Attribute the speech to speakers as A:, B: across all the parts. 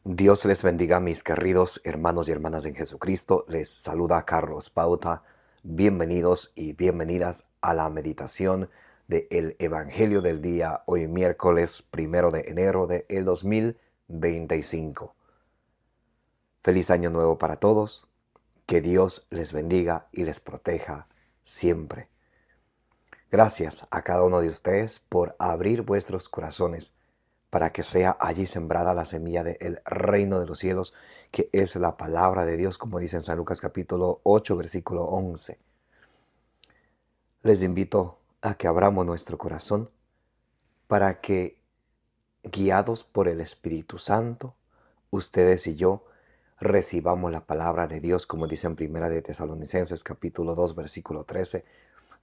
A: Dios les bendiga, mis queridos hermanos y hermanas en Jesucristo. Les saluda Carlos Pauta. Bienvenidos y bienvenidas a la meditación del Evangelio del día, hoy miércoles 1 de enero del 2025. Feliz año nuevo para todos. Que Dios les bendiga y les proteja siempre. Gracias a cada uno de ustedes por abrir vuestros corazones para que sea allí sembrada la semilla del reino de los cielos, que es la palabra de Dios, como dice en San Lucas capítulo 8, versículo 11. Les invito a que abramos nuestro corazón para que, guiados por el Espíritu Santo, ustedes y yo recibamos la palabra de Dios, como dice en Primera de Tesalonicenses capítulo 2, versículo 13,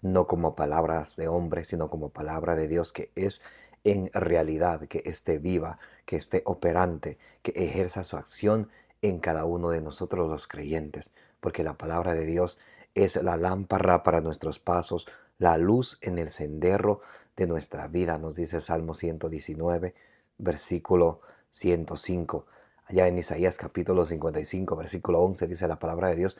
A: no como palabras de hombre, sino como palabra de Dios que es en realidad, que esté viva, que esté operante, que ejerza su acción en cada uno de nosotros los creyentes, porque la palabra de Dios es la lámpara para nuestros pasos, la luz en el sendero de nuestra vida, nos dice Salmo 119, versículo 105. Allá en Isaías capítulo 55, versículo 11, dice la palabra de Dios,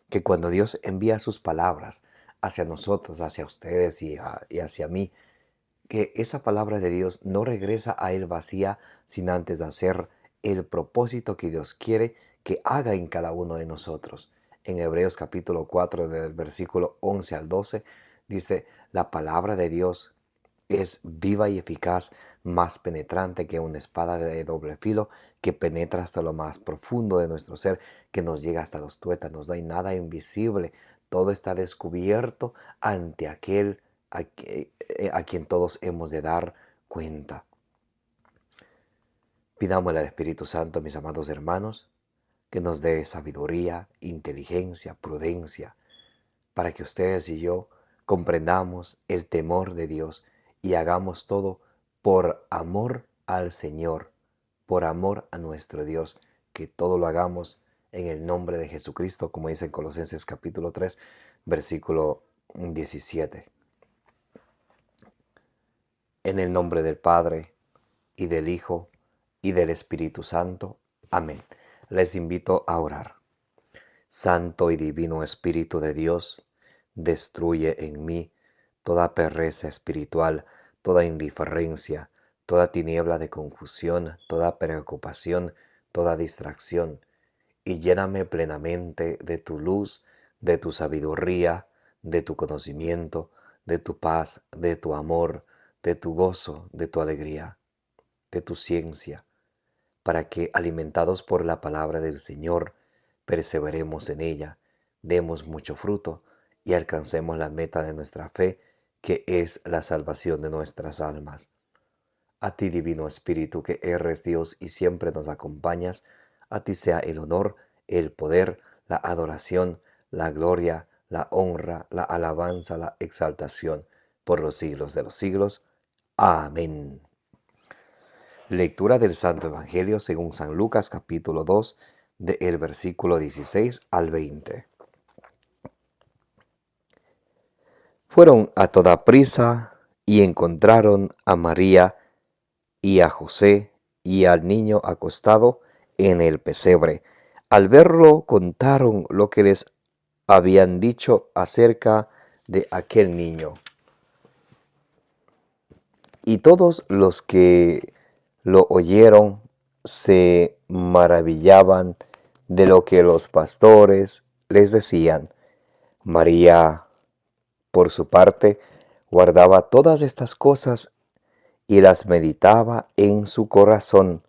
A: que cuando Dios envía sus palabras hacia nosotros, hacia ustedes y hacia mí, que esa palabra de Dios no regresa a Él vacía sin antes hacer el propósito que Dios quiere que haga en cada uno de nosotros. En Hebreos capítulo 4, del versículo 11 al 12, dice, la palabra de Dios es viva y eficaz, más penetrante que una espada de doble filo, que penetra hasta lo más profundo de nuestro ser, que nos llega hasta los tuétanos. No hay nada invisible, todo está descubierto ante aquel a quien todos hemos de dar cuenta. Pidámosle al Espíritu Santo, mis amados hermanos, que nos dé sabiduría, inteligencia, prudencia, para que ustedes y yo comprendamos el temor de Dios y hagamos todo por amor al Señor, por amor a nuestro Dios, que todo lo hagamos en el nombre de Jesucristo, como dice en Colosenses capítulo 3, versículo 17. En el nombre del Padre, y del Hijo, y del Espíritu Santo. Amén. Les invito a orar. Santo y divino Espíritu de Dios, destruye en mí toda pereza espiritual, toda indiferencia, toda tiniebla de confusión, toda preocupación, toda distracción, y lléname plenamente de tu luz, de tu sabiduría, de tu conocimiento, de tu paz, de tu amor, de tu gozo, de tu alegría, de tu ciencia, para que, alimentados por la palabra del Señor, perseveremos en ella, demos mucho fruto y alcancemos la meta de nuestra fe, que es la salvación de nuestras almas. A ti, Divino Espíritu, que eres Dios y siempre nos acompañas, a ti sea el honor, el poder, la adoración, la gloria, la honra, la alabanza, la exaltación, por los siglos de los siglos. Amén. Lectura del Santo Evangelio según San Lucas capítulo 2, del versículo 16 al 20. Fueron a toda prisa y encontraron a María y a José y al niño acostado en el pesebre. Al verlo contaron lo que les habían dicho acerca de aquel niño. Y todos los que lo oyeron se maravillaban de lo que los pastores les decían. María, por su parte, guardaba todas estas cosas y las meditaba en su corazón.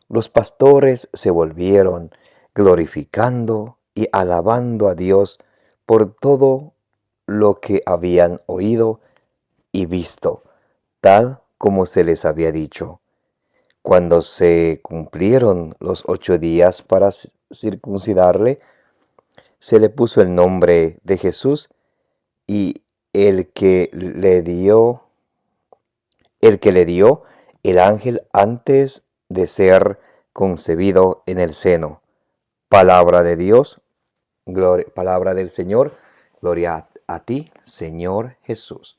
A: Los pastores se volvieron, glorificando y alabando a Dios por todo lo que habían oído y visto, tal como se les había dicho. Cuando se cumplieron los 8 días para circuncidarle, se le puso el nombre de Jesús, y el que le dio el ángel antes de ser concebido en el seno. Palabra de Dios, palabra del Señor, gloria a ti, Señor Jesús.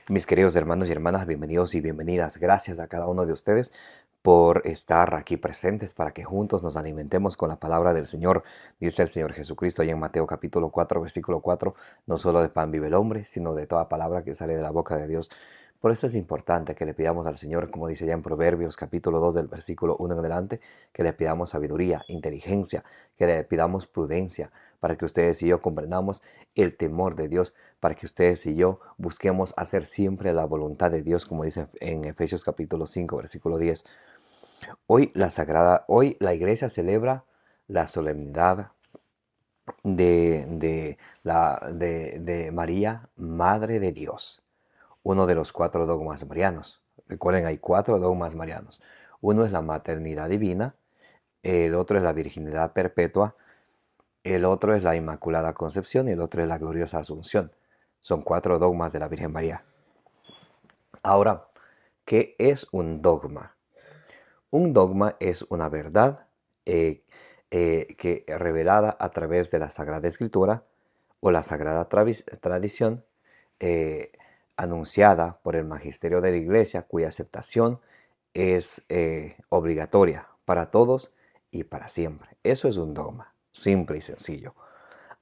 A: Mis queridos hermanos y hermanas, bienvenidos y bienvenidas. Gracias a cada uno de ustedes por estar aquí presentes para que juntos nos alimentemos con la palabra del Señor. Dice el Señor Jesucristo ahí en Mateo capítulo 4, versículo 4, no solo de pan vive el hombre, sino de toda palabra que sale de la boca de Dios. Por eso es importante que le pidamos al Señor, como dice ya en Proverbios capítulo 2 del versículo 1 en adelante, que le pidamos sabiduría, inteligencia, que le pidamos prudencia, para que ustedes y yo comprendamos el temor de Dios, para que ustedes y yo busquemos hacer siempre la voluntad de Dios, como dice en Efesios capítulo 5, versículo 10. Hoy la iglesia celebra la solemnidad de María, Madre de Dios, uno de los 4 dogmas marianos. Recuerden, hay 4 dogmas marianos. Uno es la maternidad divina, el otro es la virginidad perpetua, el otro es la Inmaculada Concepción y el otro es la gloriosa Asunción. Son 4 dogmas de la Virgen María. Ahora, ¿qué es un dogma? Un dogma es una verdad que revelada a través de la Sagrada Escritura o la Sagrada Tradición, eh, anunciada por el magisterio de la Iglesia, cuya aceptación es obligatoria para todos y para siempre. Eso es un dogma, simple y sencillo.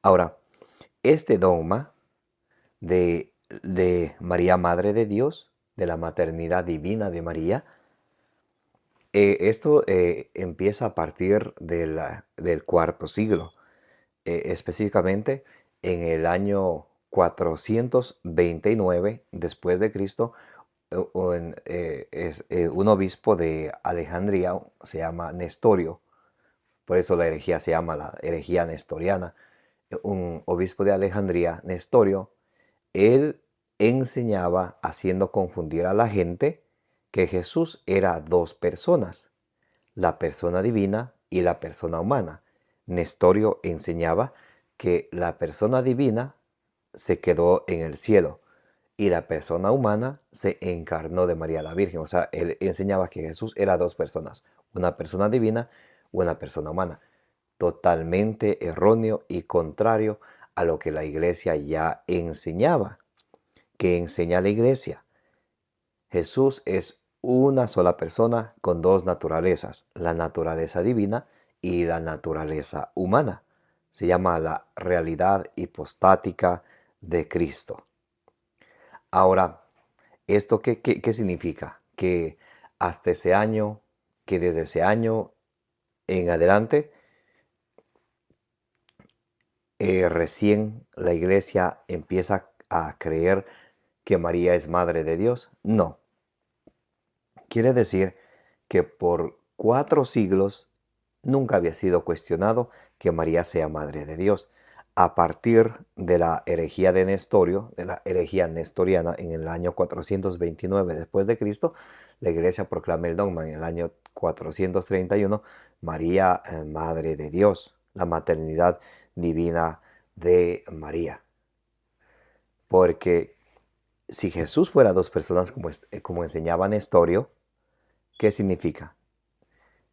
A: Ahora, este dogma de María, Madre de Dios, de la maternidad divina de María, esto empieza a partir del cuarto siglo, específicamente en el año 429 después de Cristo. Un obispo de Alejandría, se llama Nestorio, por eso la herejía se llama la herejía nestoriana. Un obispo de Alejandría, Nestorio, él enseñaba, haciendo confundir a la gente, que Jesús era 2 personas, la persona divina y la persona humana. Nestorio enseñaba que la persona divina se quedó en el cielo y la persona humana se encarnó de María la Virgen. O sea, él enseñaba que Jesús era 2 personas, una persona divina y una persona humana. Totalmente erróneo y contrario a lo que la iglesia ya enseñaba. ¿Qué enseña la iglesia? Jesús es una sola persona con 2 naturalezas, la naturaleza divina y la naturaleza humana. Se llama la realidad hipostática de Cristo. Ahora, ¿esto qué significa? Que hasta ese año, que desde ese año en adelante, recién la iglesia empieza a creer que María es Madre de Dios. No. Quiere decir que por 4 siglos nunca había sido cuestionado que María sea Madre de Dios. A partir de la herejía de Nestorio, de la herejía nestoriana, en el año 429 después de Cristo, la iglesia proclama el dogma en el año 431, María, Madre de Dios, la maternidad divina de María. Porque si Jesús fuera 2 personas como enseñaba Nestorio, ¿qué significa?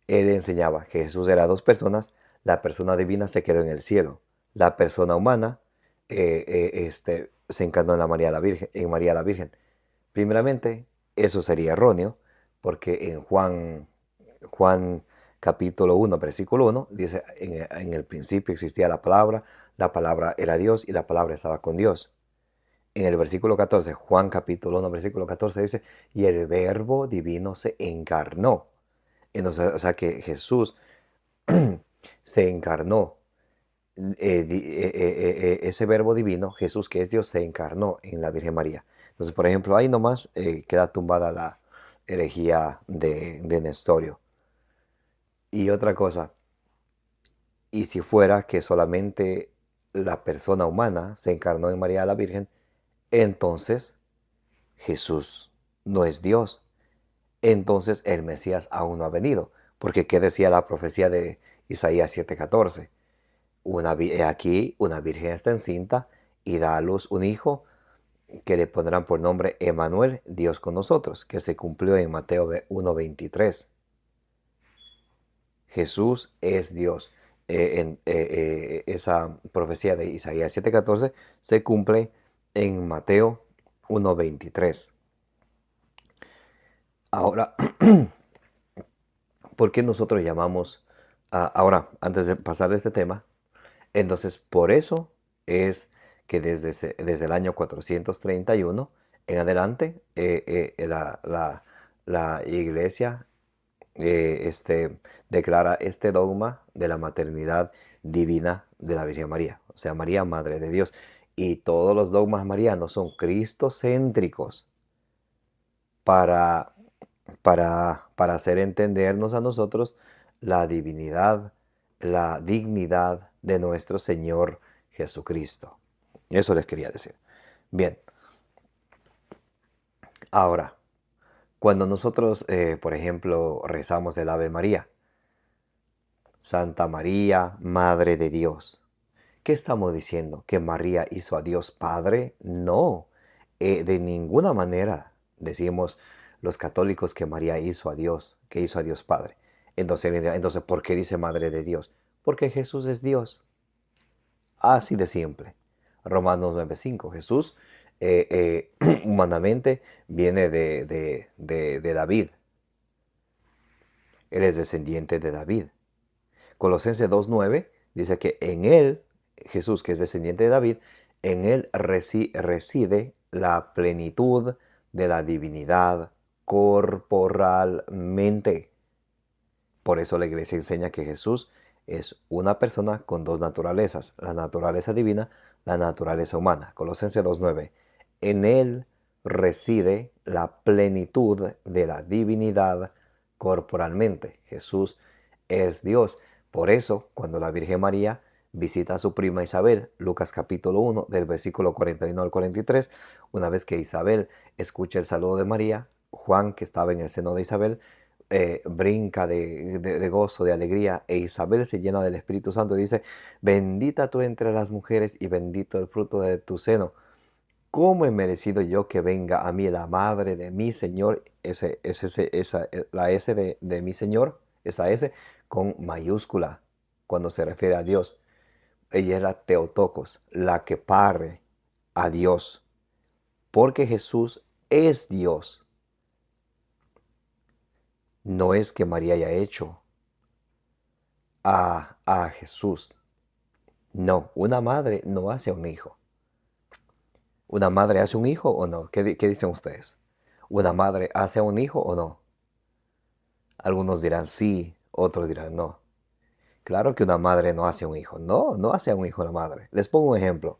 A: Él enseñaba que Jesús era 2 personas, la persona divina se quedó en el cielo, la persona humana se encarnó en María la Virgen, en María la Virgen. Primeramente, eso sería erróneo, porque en Juan capítulo 1, versículo 1, dice, en el principio existía la palabra era Dios y la palabra estaba con Dios. En el versículo 14, Juan capítulo 1, versículo 14 dice, y el verbo divino se encarnó. Entonces, o sea que Jesús se encarnó. Ese verbo divino, Jesús que es Dios, se encarnó en la Virgen María. Entonces, por ejemplo, ahí nomás queda tumbada la herejía de Nestorio. Y otra cosa, y si fuera que solamente la persona humana se encarnó en María la Virgen, entonces Jesús no es Dios. Entonces el Mesías aún no ha venido. Porque ¿qué decía la profecía de Isaías 7:14? Aquí una virgen está encinta y da a luz un hijo que le pondrán por nombre Emmanuel, Dios con nosotros, que se cumplió en Mateo 1:23. Jesús es Dios. Esa profecía de Isaías 7:14 se cumple en Mateo 1:23. Ahora, ¿Por qué nosotros llamamos, ahora, antes de pasar de este tema, entonces por eso es que desde el año 431 en adelante, la iglesia declara este dogma de la maternidad divina de la Virgen María, o sea, María, Madre de Dios. Y todos los dogmas marianos son cristocéntricos para, para hacer entendernos a nosotros la divinidad, la dignidad de nuestro Señor Jesucristo. Eso les quería decir. Bien, ahora, cuando nosotros, por ejemplo, rezamos el Ave María, Santa María, Madre de Dios, ¿qué estamos diciendo? ¿Que María hizo a Dios Padre? No, de ninguna manera decimos los católicos que María hizo a Dios, que hizo a Dios Padre. Entonces, ¿por qué dice Madre de Dios? Porque Jesús es Dios. Así de simple. Romanos 9:5. Jesús humanamente viene de David. Él es descendiente de David. Colosenses 2:9 dice que en él, Jesús que es descendiente de David, en él reside la plenitud de la divinidad corporalmente. Por eso la iglesia enseña que Jesús es una persona con dos naturalezas, la naturaleza divina, la naturaleza humana. Colosenses 2:9. En él reside la plenitud de la divinidad corporalmente. Jesús es Dios. Por eso, cuando la Virgen María visita a su prima Isabel, Lucas capítulo 1, del versículo 41 al 43, una vez que Isabel escucha el saludo de María, Juan, que estaba en el seno de Isabel, brinca de gozo, de alegría, e Isabel se llena del Espíritu Santo y dice: bendita tú entre las mujeres y bendito el fruto de tu seno. ¿Cómo he merecido yo que venga a mí la madre de mi Señor? La S de mi Señor, esa S con mayúscula, cuando se refiere a Dios. Ella es la Teotocos, la que pare a Dios, porque Jesús es Dios. No es que María haya hecho a Jesús. No, una madre no hace un hijo. ¿Una madre hace un hijo o no? ¿Qué dicen ustedes? ¿Una madre hace un hijo o no? Algunos dirán sí, otros dirán no. Claro que una madre no hace un hijo. No, no hace un hijo la madre. Les pongo un ejemplo.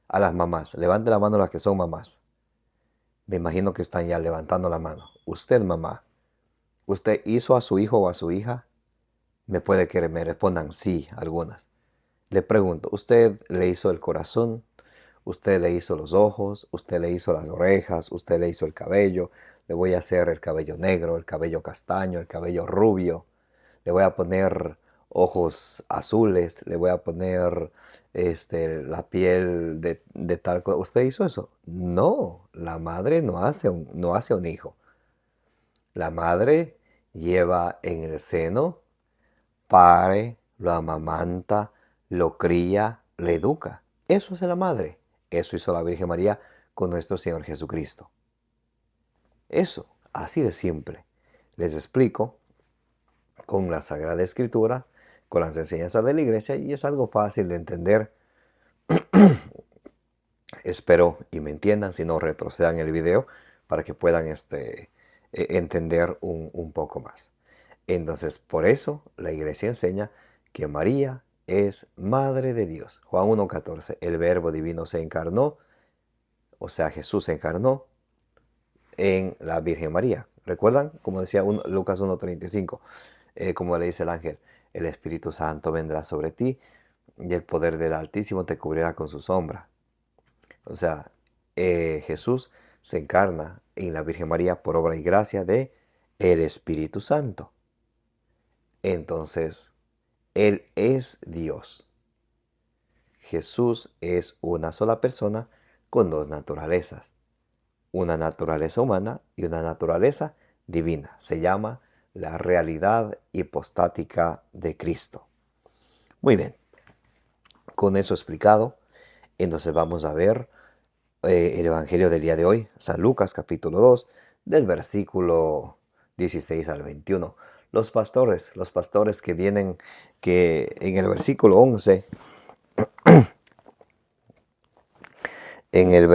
A: A las mamás. Levante la mano las que son mamás. Me imagino que están ya levantando la mano. Usted, mamá, ¿usted hizo a su hijo o a su hija? Me puede que me respondan sí, algunas. Le pregunto, ¿usted le hizo el corazón? ¿Usted le hizo los ojos? ¿Usted le hizo las orejas? ¿Usted le hizo el cabello? Le voy a hacer el cabello negro, el cabello castaño, el cabello rubio. Le voy a poner ojos azules. Le voy a poner la piel de tal cosa. ¿Usted hizo eso? No, la madre no hace un hijo. La madre lleva en el seno, pare, lo amamanta, lo cría, le educa. Eso hace la madre. Eso hizo la Virgen María con nuestro Señor Jesucristo. Eso, así de simple. Les explico con la Sagrada Escritura, con las enseñanzas de la Iglesia, y es algo fácil de entender. Espero y me entiendan, si no retrocedan el video para que puedan entender un poco más. Entonces, por eso la Iglesia enseña que María es Madre de Dios. Juan 1:14, el Verbo Divino se encarnó, o sea, Jesús se encarnó en la Virgen María. ¿Recuerdan? Como decía Lucas 1:35, como le dice el ángel: el Espíritu Santo vendrá sobre ti y el poder del Altísimo te cubrirá con su sombra. O sea, Jesús se encarna en la Virgen María por obra y gracia de el Espíritu Santo. Entonces, Él es Dios. Jesús es una sola persona con dos naturalezas. Una naturaleza humana y una naturaleza divina. Se llama la realidad hipostática de Cristo. Muy bien, con eso explicado, entonces vamos a ver el Evangelio del día de hoy, San Lucas capítulo 2, del versículo 16 al 21. los pastores que vienen, que en el versículo 11, el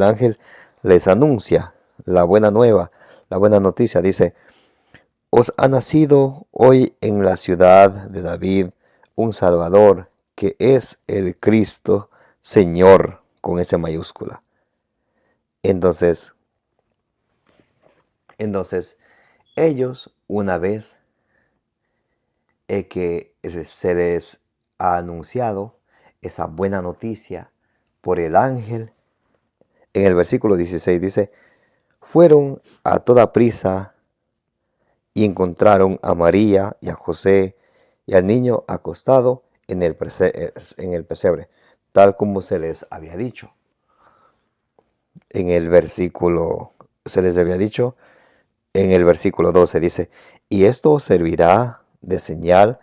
A: ángel les anuncia la buena nueva, la buena noticia. Dice, os ha nacido hoy en la ciudad de David un Salvador, que es el Cristo Señor, con S mayúscula. Entonces, ellos, una vez que se les ha anunciado esa buena noticia por el ángel, en el versículo 16 dice, fueron a toda prisa y encontraron a María y a José y al niño acostado en el pesebre, tal como se les había dicho. En el versículo, se les había dicho, en el versículo 12 dice, y esto os servirá de señal,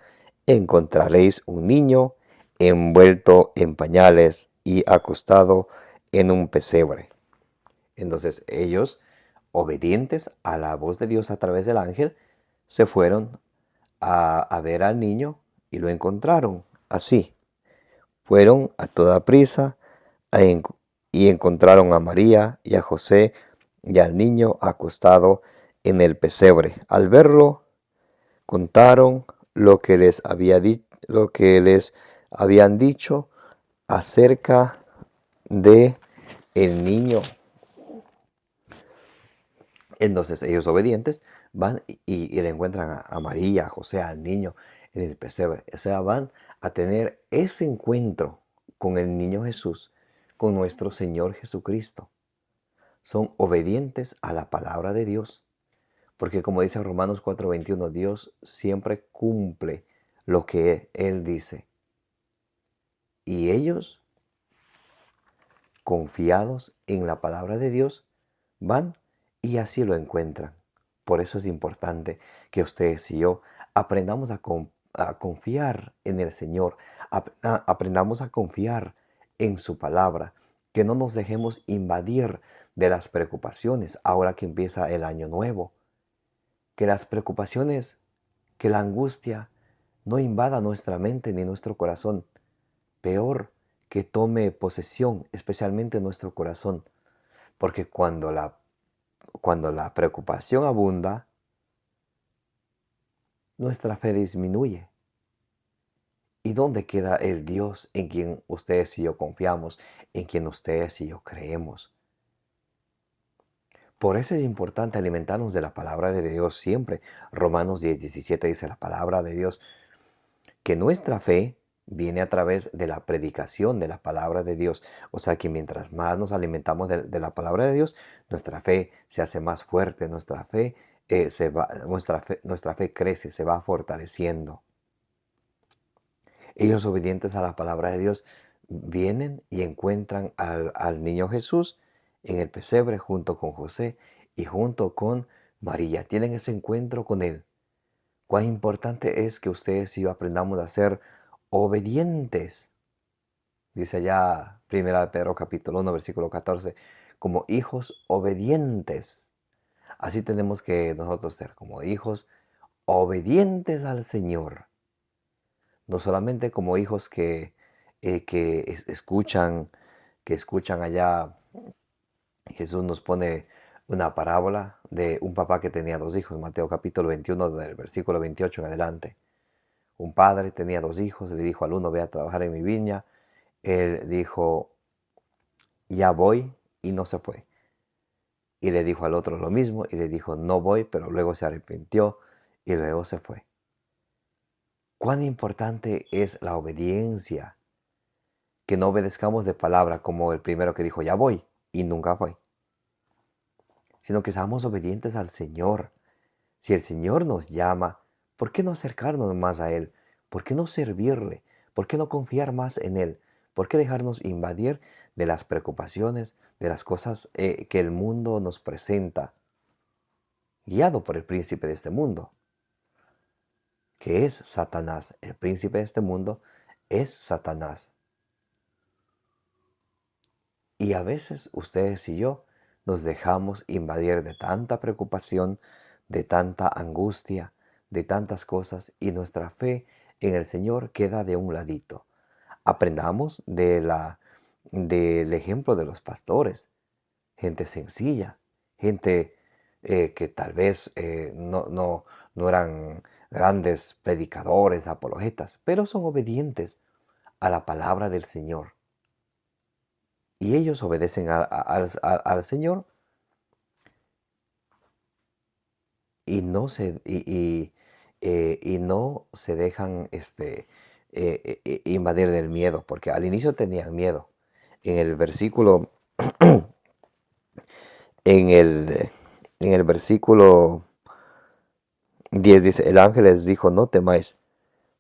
A: encontraréis un niño envuelto en pañales y acostado en un pesebre. Entonces ellos, obedientes a la voz de Dios a través del ángel, se fueron a ver al niño y lo encontraron así. Fueron a toda prisa y encontraron a María y a José y al niño acostado en el pesebre. Al verlo, contaron lo que les habían dicho acerca de el niño. Entonces ellos obedientes van y le encuentran a María, a José, al niño en el pesebre. O sea, van a tener ese encuentro con el niño Jesús, con nuestro Señor Jesucristo. Son obedientes a la palabra de Dios. Porque como dice Romanos 4:21, Dios siempre cumple lo que Él dice. Y ellos, confiados en la palabra de Dios, van y así lo encuentran. Por eso es importante que ustedes y yo aprendamos a confiar en el Señor, aprendamos a confiar en su palabra, que no nos dejemos invadir de las preocupaciones ahora que empieza el año nuevo. Que las preocupaciones, que la angustia no invada nuestra mente ni nuestro corazón. Peor, que tome posesión, especialmente nuestro corazón. Porque cuando la preocupación abunda, nuestra fe disminuye. ¿Y dónde queda el Dios en quien ustedes y yo confiamos, en quien ustedes y yo creemos? Por eso es importante alimentarnos de la palabra de Dios siempre. Romanos 10:17 dice la palabra de Dios, que nuestra fe viene a través de la predicación de la palabra de Dios. O sea que mientras más nos alimentamos de la palabra de Dios, nuestra fe se hace más fuerte, nuestra fe crece, se va fortaleciendo. Ellos, obedientes a la palabra de Dios, vienen y encuentran al niño Jesús en el pesebre junto con José y junto con María. Tienen ese encuentro con Él. Cuán importante es que ustedes y yo aprendamos a ser obedientes. Dice allá 1 Pedro capítulo 1, versículo 14, como hijos obedientes. Así tenemos que nosotros ser, como hijos obedientes al Señor. No solamente como hijos escuchan, que escuchan allá. Jesús nos pone una parábola de un papá que tenía dos hijos, Mateo capítulo 21, del versículo 28 en adelante. Un padre tenía dos hijos, le dijo al uno, ve a trabajar en mi viña. Él dijo, ya voy, y no se fue. Y le dijo al otro lo mismo, y le dijo, no voy, pero luego se arrepintió, y luego se fue. Cuán importante es la obediencia, que no obedezcamos de palabra como el primero que dijo, ya voy, y nunca fue. Sino que seamos obedientes al Señor. Si el Señor nos llama, ¿por qué no acercarnos más a Él? ¿Por qué no servirle? ¿Por qué no confiar más en Él? ¿Por qué dejarnos invadir de las preocupaciones, de las cosas que el mundo nos presenta, guiado por el príncipe de este mundo, que es Satanás? El príncipe de este mundo es Satanás. Y a veces ustedes y yo nos dejamos invadir de tanta preocupación, de tanta angustia, de tantas cosas, y nuestra fe en el Señor queda de un ladito. Aprendamos del ejemplo de los pastores, gente sencilla, gente que tal vez no eran grandes predicadores, apologetas, pero son obedientes a la palabra del Señor. Y ellos obedecen al Señor y no se dejan invadir del miedo, porque al inicio tenían miedo. En el versículo, en el, en el versículo 10 dice, el ángel les dijo, no temáis,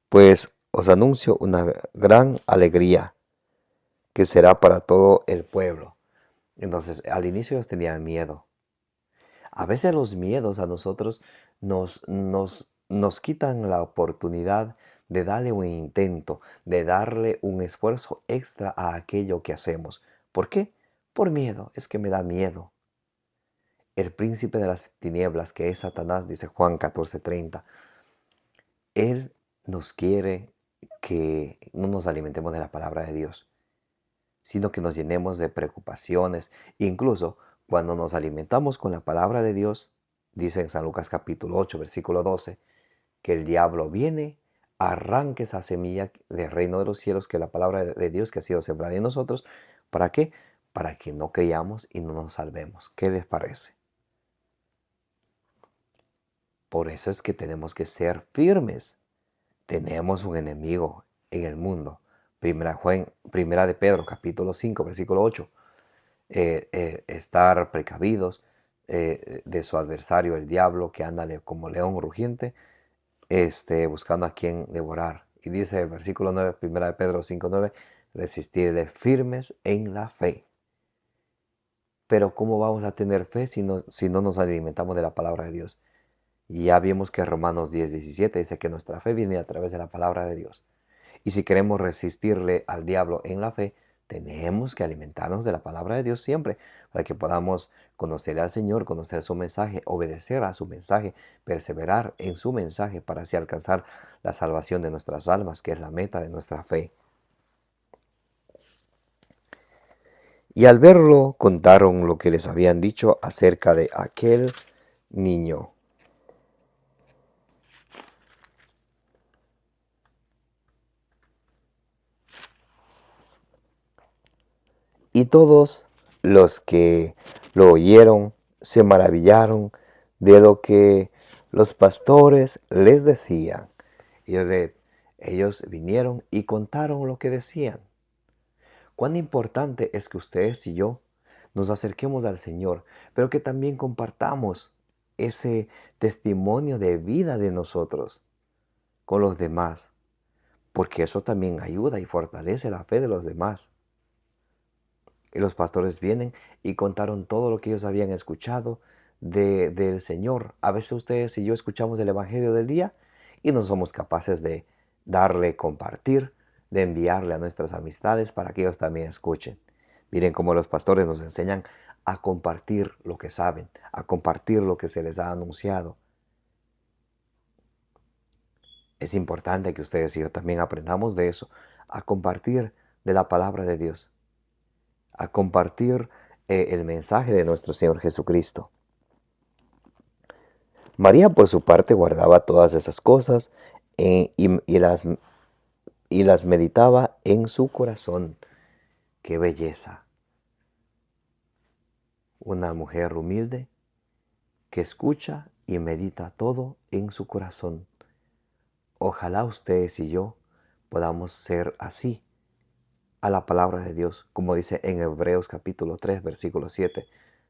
A: pues os anuncio una gran alegría que será para todo el pueblo. Entonces, al inicio ellos tenían miedo. A veces los miedos a nosotros nos quitan la oportunidad de darle un intento, de darle un esfuerzo extra a aquello que hacemos. ¿Por qué? Por miedo. Es que me da miedo. El príncipe de las tinieblas, que es Satanás, dice Juan 14:30, él nos quiere que no nos alimentemos de la palabra de Dios, sino que nos llenemos de preocupaciones. Incluso cuando nos alimentamos con la palabra de Dios, dice en San Lucas capítulo 8, versículo 12, que el diablo viene, arranque esa semilla del reino de los cielos, que es la palabra de Dios que ha sido sembrada en nosotros. ¿Para qué? Para que no creamos y no nos salvemos. ¿Qué les parece? Por eso es que tenemos que ser firmes. Tenemos un enemigo en el mundo. Primera de Pedro, capítulo 5, versículo 8. Estar precavidos de su adversario, el diablo, que anda como león rugiente, buscando a quien devorar. Y dice el versículo 9, primera de Pedro 5, 9, resistirle firmes en la fe. Pero ¿cómo vamos a tener fe si no nos alimentamos de la palabra de Dios? Y ya vimos que Romanos 10, 17 dice que nuestra fe viene a través de la palabra de Dios. Y si queremos resistirle al diablo en la fe, tenemos que alimentarnos de la palabra de Dios siempre, para que podamos conocer al Señor, conocer su mensaje, obedecer a su mensaje, perseverar en su mensaje para así alcanzar la salvación de nuestras almas, que es la meta de nuestra fe. Y al verlo, contaron lo que les habían dicho acerca de aquel niño. Y todos los que lo oyeron se maravillaron de lo que los pastores les decían. Y ellos vinieron y contaron lo que decían. Cuán importante es que ustedes y yo nos acerquemos al Señor, pero que también compartamos ese testimonio de vida de nosotros con los demás, porque eso también ayuda y fortalece la fe de los demás. Y los pastores vienen y contaron todo lo que ellos habían escuchado del Señor. A veces ustedes y yo escuchamos el Evangelio del día y no somos capaces de darle, compartir, de enviarle a nuestras amistades para que ellos también escuchen. Miren cómo los pastores nos enseñan a compartir lo que saben, a compartir lo que se les ha anunciado. Es importante que ustedes y yo también aprendamos de eso, a compartir de la palabra de Dios, a compartir el mensaje de nuestro Señor Jesucristo. María, por su parte, guardaba todas esas cosas y las meditaba en su corazón. ¡Qué belleza! Una mujer humilde que escucha y medita todo en su corazón. Ojalá ustedes y yo podamos ser así a la palabra de Dios, como dice en Hebreos capítulo 3, versículo 7.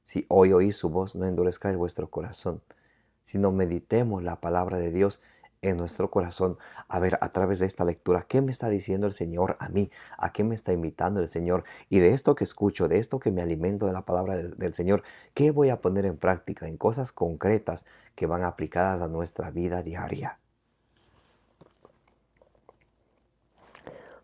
A: Si hoy oís su voz, no endurezcáis vuestro corazón, sino meditemos la palabra de Dios en nuestro corazón. A ver, a través de esta lectura, ¿qué me está diciendo el Señor a mí? ¿A qué me está invitando el Señor? Y de esto que escucho, de esto que me alimento de la palabra del Señor, ¿qué voy a poner en práctica en cosas concretas que van aplicadas a nuestra vida diaria?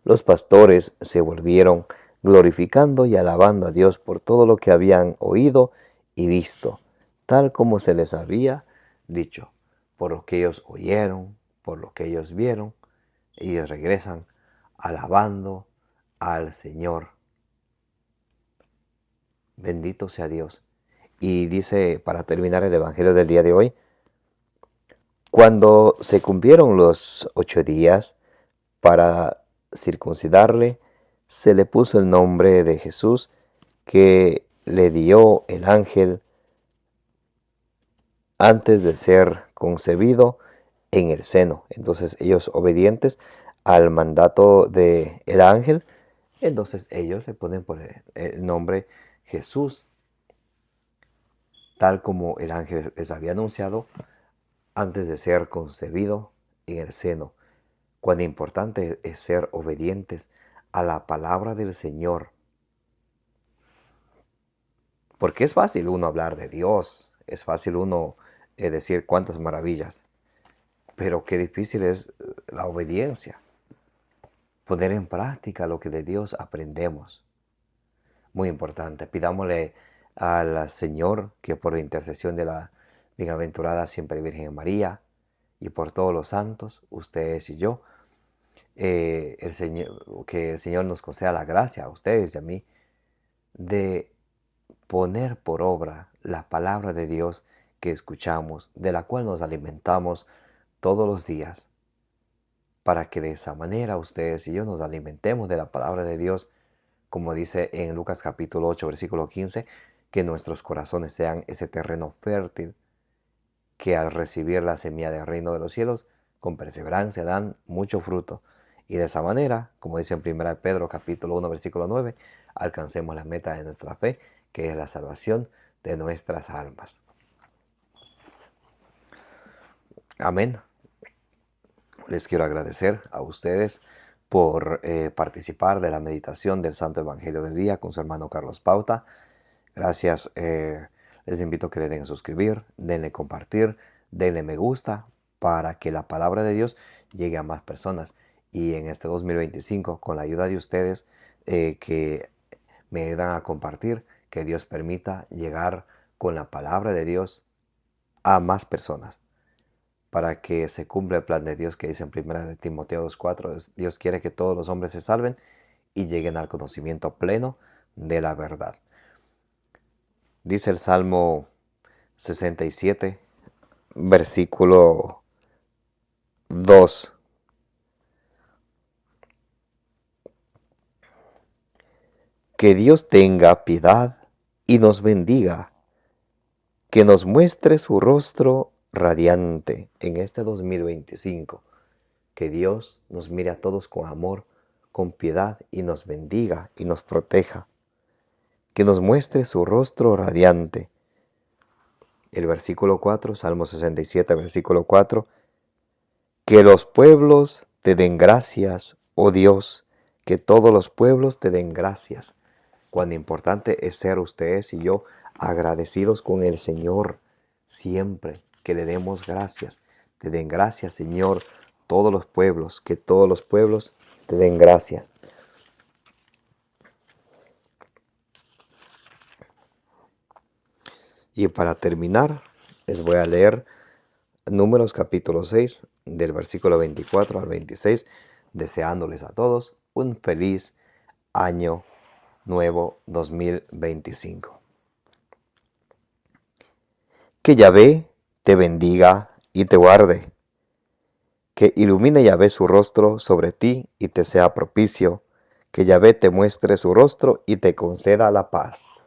A: Los pastores se volvieron glorificando y alabando a Dios por todo lo que habían oído y visto, tal como se les había dicho, por lo que ellos oyeron, por lo que ellos vieron, ellos regresan alabando al Señor. Bendito sea Dios. Y dice, para terminar el Evangelio del día de hoy, cuando se cumplieron los 8 días para circuncidarle, se le puso el nombre de Jesús que le dio el ángel antes de ser concebido en el seno. Entonces ellos, obedientes al mandato del ángel, entonces ellos le ponen por el nombre Jesús, tal como el ángel les había anunciado antes de ser concebido en el seno. Cuán importante es ser obedientes a la palabra del Señor. Porque es fácil uno hablar de Dios, es fácil uno decir cuántas maravillas, pero qué difícil es la obediencia, poner en práctica lo que de Dios aprendemos. Muy importante, pidámosle al Señor que por la intercesión de la bienaventurada siempre Virgen María y por todos los santos, ustedes y yo, que el Señor nos conceda la gracia a ustedes y a mí de poner por obra la palabra de Dios que escuchamos, de la cual nos alimentamos todos los días, para que de esa manera ustedes y yo nos alimentemos de la palabra de Dios, como dice en Lucas capítulo 8, versículo 15, que nuestros corazones sean ese terreno fértil que al recibir la semilla del reino de los cielos, con perseverancia dan mucho fruto. Y de esa manera, como dice en 1 Pedro capítulo 1, versículo 9, alcancemos la meta de nuestra fe, que es la salvación de nuestras almas. Amén. Les quiero agradecer a ustedes por participar de la meditación del Santo Evangelio del Día con su hermano Carlos Pauta. Gracias. Les invito a que le den a suscribir, denle compartir, denle me gusta para que la palabra de Dios llegue a más personas. Y en este 2025, con la ayuda de ustedes que me ayudan a compartir, que Dios permita llegar con la palabra de Dios a más personas, para que se cumpla el plan de Dios que dice en 1 de Timoteo 2:4. Dios quiere que todos los hombres se salven y lleguen al conocimiento pleno de la verdad. Dice el Salmo 67, versículo 2. Que Dios tenga piedad y nos bendiga, que nos muestre su rostro radiante en este 2025. Que Dios nos mire a todos con amor, con piedad y nos bendiga y nos proteja. Que nos muestre su rostro radiante. El versículo 4, Salmo 67, versículo 4. Que los pueblos te den gracias, oh Dios, que todos los pueblos te den gracias. Cuán importante es ser ustedes y yo agradecidos con el Señor siempre, que le demos gracias. Te den gracias, Señor, todos los pueblos, que todos los pueblos te den gracias. Y para terminar, les voy a leer Números capítulo 6, del versículo 24 al 26, deseándoles a todos un feliz año nuevo 2025. Que Yahvé te bendiga y te guarde. Que ilumine Yahvé su rostro sobre ti y te sea propicio. Que Yahvé te muestre su rostro y te conceda la paz.